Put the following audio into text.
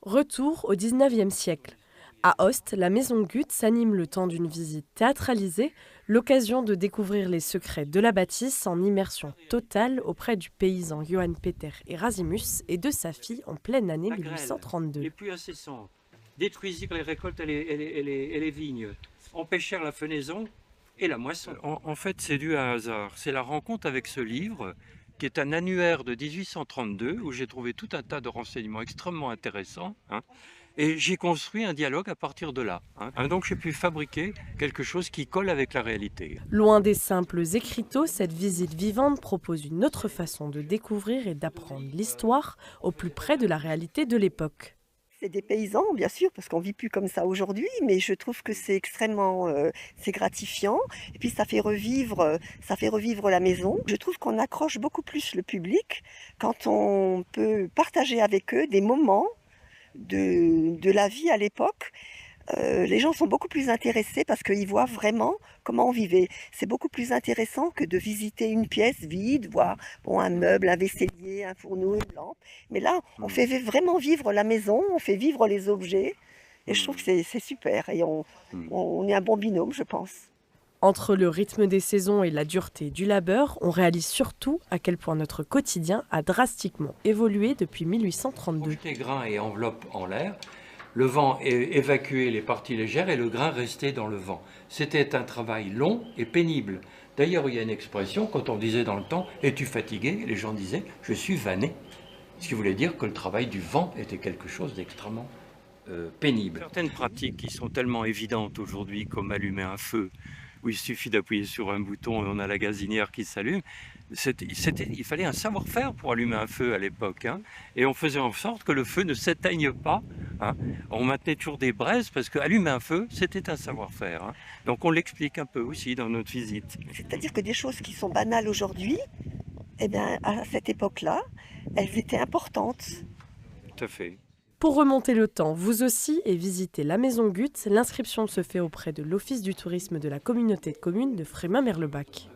Retour au XIXe siècle. À Host, la maison Guth s'anime le temps d'une visite théâtralisée, l'occasion de découvrir les secrets de la bâtisse en immersion totale auprès du paysan Johann Peter Erasmus et de sa fille en pleine année La grêle, 1832. les pluies incessantes, détruisirent les récoltes et les vignes, empêchèrent la fenaison et la moisson. En fait, c'est dû à un hasard. C'est la rencontre avec ce livre, qui est un annuaire de 1832, où j'ai trouvé tout un tas de renseignements extrêmement intéressants, hein, et j'ai construit un dialogue à partir de là. Donc j'ai pu fabriquer quelque chose qui colle avec la réalité. Loin des simples écriteaux, cette visite vivante propose une autre façon de découvrir et d'apprendre l'histoire au plus près de la réalité de l'époque. C'est des paysans, bien sûr, parce qu'on vit plus comme ça aujourd'hui, mais je trouve que c'est extrêmement, c'est gratifiant. Et puis ça fait revivre la maison. Je trouve qu'on accroche beaucoup plus le public quand on peut partager avec eux des moments de la vie à l'époque. Les gens sont beaucoup plus intéressés parce qu'ils voient vraiment comment on vivait. C'est beaucoup plus intéressant que de visiter une pièce vide, voir bon, un meuble, un vaisselier, un fourneau, une lampe. Mais là, on fait vraiment vivre la maison, on fait vivre les objets. Et je trouve que c'est super. Et on est un bon binôme, je pense. Entre le rythme des saisons et la dureté du labeur, on réalise surtout à quel point notre quotidien a drastiquement évolué depuis 1832. Projeter grains et enveloppes en l'air, le vent évacuait les parties légères et le grain restait dans le vent. C'était un travail long et pénible. D'ailleurs, il y a une expression, quand on disait dans le temps « es-tu fatigué ?» les gens disaient « je suis vanné ». Ce qui voulait dire que le travail du vent était quelque chose d'extrêmement pénible. Certaines pratiques qui sont tellement évidentes aujourd'hui, comme allumer un feu, où il suffit d'appuyer sur un bouton et on a la gazinière qui s'allume. Il fallait un savoir-faire pour allumer un feu à l'époque, hein, et on faisait en sorte que le feu ne s'éteigne pas, hein. On maintenait toujours des braises parce qu'allumer un feu, c'était un savoir-faire, hein. Donc on l'explique un peu aussi dans notre visite. C'est-à-dire que des choses qui sont banales aujourd'hui, eh bien, à cette époque-là, elles étaient importantes. Tout à fait. Pour remonter le temps, vous aussi, et visiter la maison Guth, l'inscription se fait auprès de l'Office du tourisme de la communauté de communes de Frémin-Merlebach.